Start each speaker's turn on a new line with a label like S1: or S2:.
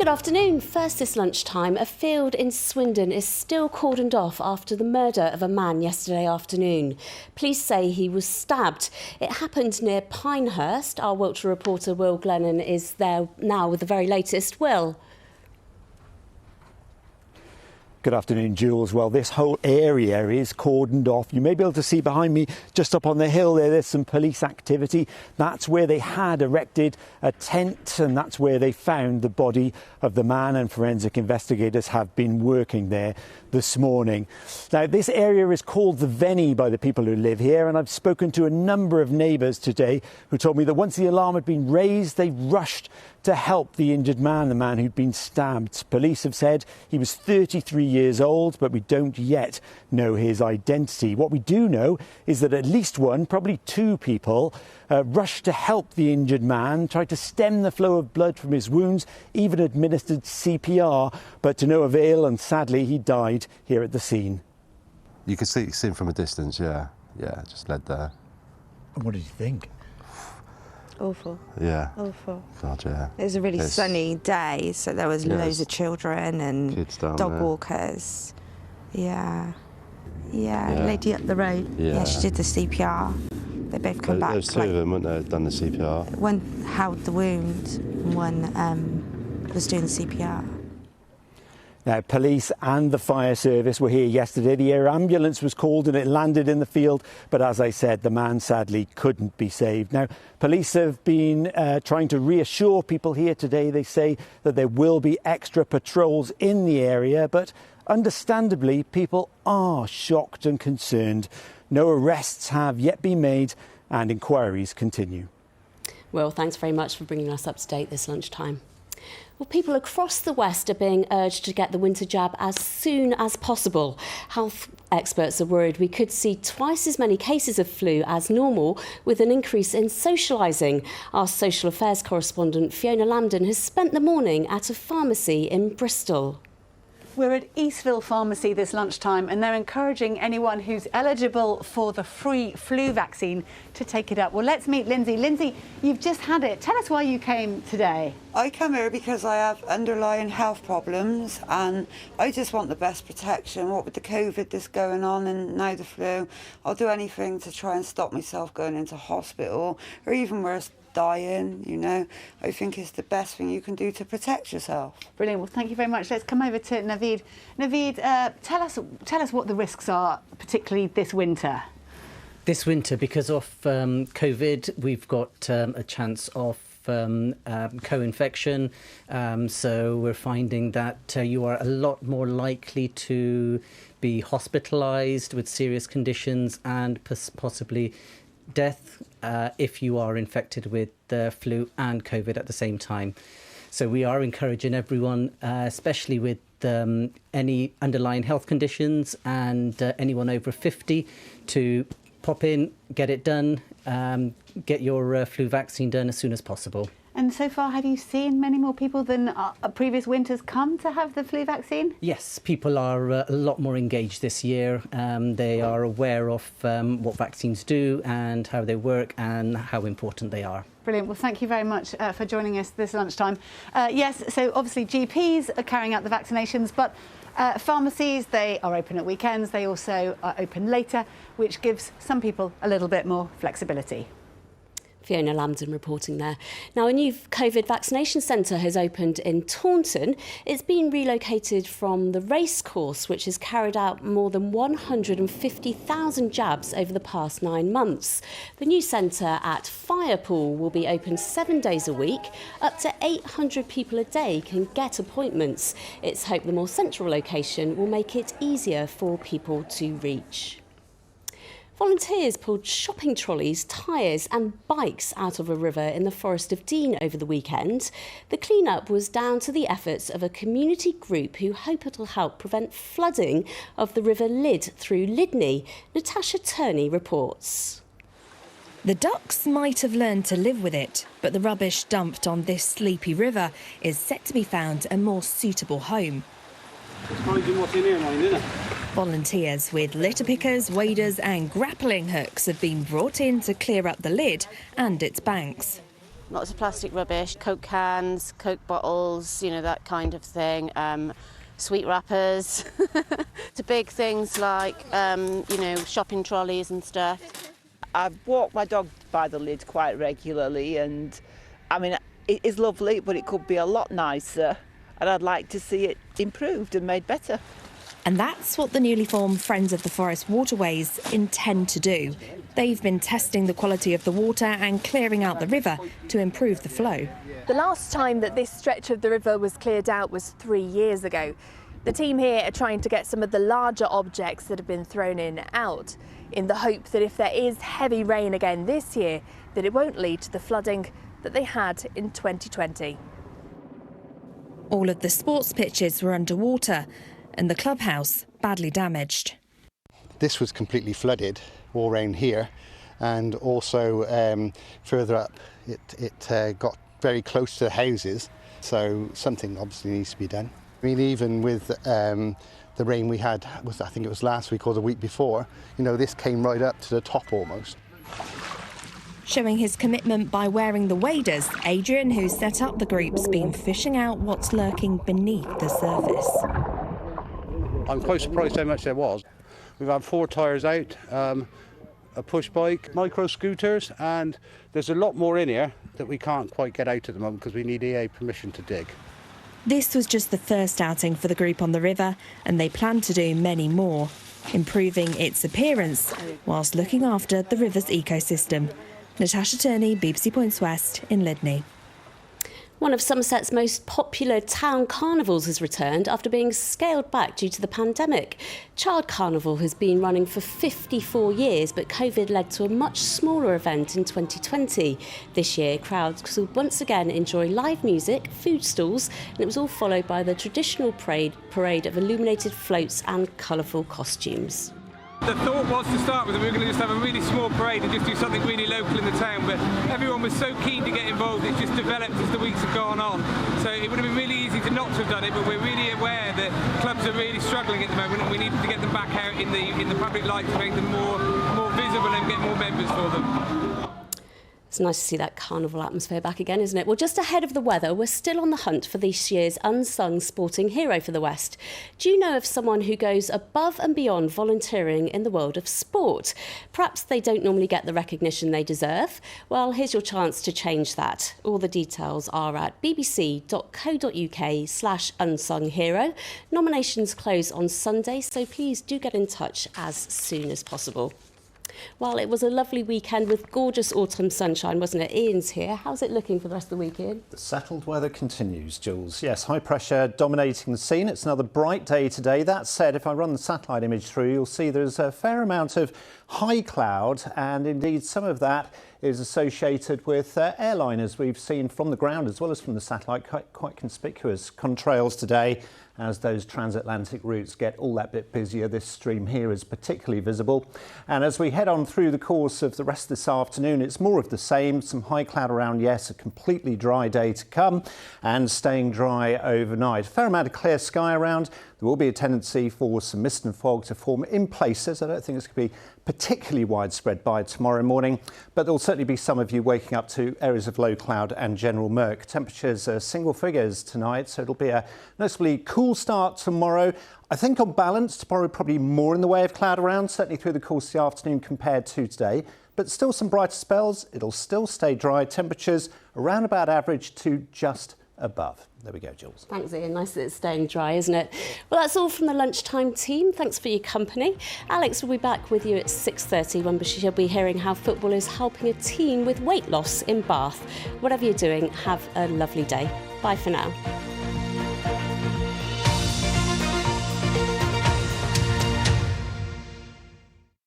S1: Good afternoon. First this lunchtime, a field in Swindon is still cordoned off after the murder of a man yesterday afternoon. Police say he was stabbed. It happened near Pinehurst. Our Wiltshire reporter Will Glennon is there now with the very latest. Will.
S2: Good afternoon, Jules. Well, this whole area is cordoned off. You may be able to see behind me, just up on the hill there's some police activity. That's where they had erected a tent, and that's where they found the body of the man, and forensic investigators have been working there this morning. Now, this area is called the Venny by the people who live here, and I've spoken to a number of neighbours today who told me that once the alarm had been raised, they rushed to help the injured man, the man who'd been stabbed. Police have said he was 33 years old, but we don't yet know his identity. What we do know is that at least one, probably two people, rushed to help the injured man, tried to stem the flow of blood from his wounds, even administered CPR, but to no avail, and sadly he died here at the scene.
S3: You could see him from a distance, yeah, just led there.
S2: And what did you think?
S4: Awful.
S3: Yeah.
S4: Awful.
S3: God, yeah.
S4: It was a really sunny day, so there was loads of children and
S3: kids down
S4: dog
S3: there.
S4: walkers. Yeah, lady up the road. Yeah, she did the CPR. They both come back.
S3: There's two of them, weren't there, done the CPR?
S4: One held the wound, and one was doing the CPR.
S2: Now, police and the fire service were here yesterday. The air ambulance was called and it landed in the field. But as I said, the man sadly couldn't be saved. Now, police have been trying to reassure people here today. They say that there will be extra patrols in the area. But understandably, people are shocked and concerned. No arrests have yet been made and inquiries continue.
S1: Well, thanks very much for bringing us up to date this lunchtime. Well, people across the West are being urged to get the winter jab as soon as possible. Health experts are worried we could see twice as many cases of flu as normal, with an increase in socialising. Our social affairs correspondent Fiona Lambden has spent the morning at a pharmacy in Bristol.
S5: We're at Eastville Pharmacy this lunchtime, and they're encouraging anyone who's eligible for the free flu vaccine to take it up. Well, let's meet Lindsay. Lindsay, you've just had it. Tell us why you came today.
S6: I come here because I have underlying health problems and I just want the best protection. What with the COVID that's going on and now the flu, I'll do anything to try and stop myself going into hospital, or even worse, dying, you know. I think it's the best thing you can do to protect yourself.
S5: Brilliant. Well, thank you very much. Let's come over to Naveed. Naveed, tell us what the risks are, particularly this winter.
S7: This winter, because of COVID, we've got a chance of co-infection. So we're finding that you are a lot more likely to be hospitalised with serious conditions and possibly death if you are infected with the flu and COVID at the same time. So we are encouraging everyone, especially with any underlying health conditions and anyone over 50, to pop in, get it done, get your flu vaccine done as soon as possible.
S5: And so far, have you seen many more people than previous winters come to have the flu vaccine?
S7: Yes, people are a lot more engaged this year. They are aware of what vaccines do and how they work and how important they are.
S5: Brilliant. Well, thank you very much for joining us this lunchtime. Yes, so obviously GPs are carrying out the vaccinations, but pharmacies, they are open at weekends. They also are open later, which gives some people a little bit more flexibility.
S1: Fiona Lambden reporting there. Now, a new COVID vaccination centre has opened in Taunton. It's been relocated from the racecourse, which has carried out more than 150,000 jabs over the past 9 months. The new centre at Firepool will be open 7 days a week. Up to 800 people a day can get appointments. It's hoped the more central location will make it easier for people to reach. Volunteers pulled shopping trolleys, tyres and bikes out of a river in the Forest of Dean over the weekend. The clean-up was down to the efforts of a community group who hope it'll help prevent flooding of the River Lyd through Lydney. Natasha Turney reports.
S8: The ducks might have learned to live with it, but the rubbish dumped on this sleepy river is set to be found a more suitable home. Volunteers with litter pickers, waders and grappling hooks have been brought in to clear up the Lyd and its banks.
S9: Lots of plastic rubbish, Coke cans, Coke bottles, you know, that kind of thing. Sweet wrappers, to big things like, you know, shopping trolleys and stuff.
S10: I walk my dog by the lid quite regularly, and I mean, it is lovely, but it could be a lot nicer, and I'd like to see it improved and made better.
S8: And that's what the newly formed Friends of the Forest Waterways intend to do. They've been testing the quality of the water and clearing out the river to improve the flow.
S11: The last time that this stretch of the river was cleared out was 3 years ago. The team here are trying to get some of the larger objects that have been thrown in out, in the hope that if there is heavy rain again this year, that it won't lead to the flooding that they had in 2020.
S8: All of the sports pitches were underwater and the clubhouse badly damaged.
S12: This was completely flooded all around here, and also further up it got very close to the houses, so something obviously needs to be done. I mean, even with the rain we had, I think it was last week or the week before, you know, this came right up to the top almost.
S8: Showing his commitment by wearing the waders, Adrian, who set up the group's been fishing out what's lurking beneath the surface.
S13: I'm quite surprised how much there was. We've had 4 tyres out, a push bike, micro scooters, and there's a lot more in here that we can't quite get out at the moment because we need EA permission to dig.
S8: This was just the first outing for the group on the river, and they plan to do many more, improving its appearance whilst looking after the river's ecosystem. Natasha Turney, BBC Points West in Lydney.
S1: One of Somerset's most popular town carnivals has returned after being scaled back due to the pandemic. Chard Carnival has been running for 54 years, but COVID led to a much smaller event in 2020. This year, crowds could once again enjoy live music, food stalls, and it was all followed by the traditional parade of illuminated floats and colourful costumes.
S14: The thought was to start with that we were going to just have a really small parade and just do something really local in the town, but everyone was so keen to get involved, it's just developed as the weeks have gone on. So it would have been really easy to not to have done it, but we're really aware that clubs are really struggling at the moment, and we needed to get them back out in the public light to make them more visible and get more members for them.
S1: It's nice to see that carnival atmosphere back again, isn't it? Well, just ahead of the weather, we're still on the hunt for this year's unsung sporting hero for the West. Do you know of someone who goes above and beyond volunteering in the world of sport? Perhaps they don't normally get the recognition they deserve. Well, here's your chance to change that. All the details are at bbc.co.uk/unsunghero. Nominations close on Sunday, so please do get in touch as soon as possible. Well, it was a lovely weekend with gorgeous autumn sunshine, wasn't it? Ian's here. How's it looking for the rest of the week, Ian?
S15: The settled weather continues, Jules. Yes, high pressure dominating the scene. It's another bright day today. That said, if I run the satellite image through, you'll see there's a fair amount of high cloud, and indeed some of that is associated with airliners we've seen from the ground as well as from the satellite. Quite conspicuous contrails today as those transatlantic routes get all that bit busier. This stream here is particularly visible. And as we head on through the course of the rest of this afternoon, it's more of the same. Some high cloud around, yes, a completely dry day to come and staying dry overnight. A fair amount of clear sky around. There will be a tendency for some mist and fog to form in places. I don't think it's going to be particularly widespread by tomorrow morning, but there will certainly be some of you waking up to areas of low cloud and general murk. Temperatures are single figures tonight, so it'll be a noticeably cool start tomorrow. I think on balance, tomorrow probably more in the way of cloud around, certainly through the course of the afternoon compared to today, but still some brighter spells. It'll still stay dry. Temperatures around about average to just above. There we go, Jules.
S1: Thanks, Ian. Nice that it's staying dry, isn't it? Well, that's all from the Lunchtime team. Thanks for your company. Alex will be back with you at 6:30 when she'll be hearing how football is helping a team with weight loss in Bath. Whatever you're doing, have a lovely day. Bye for now.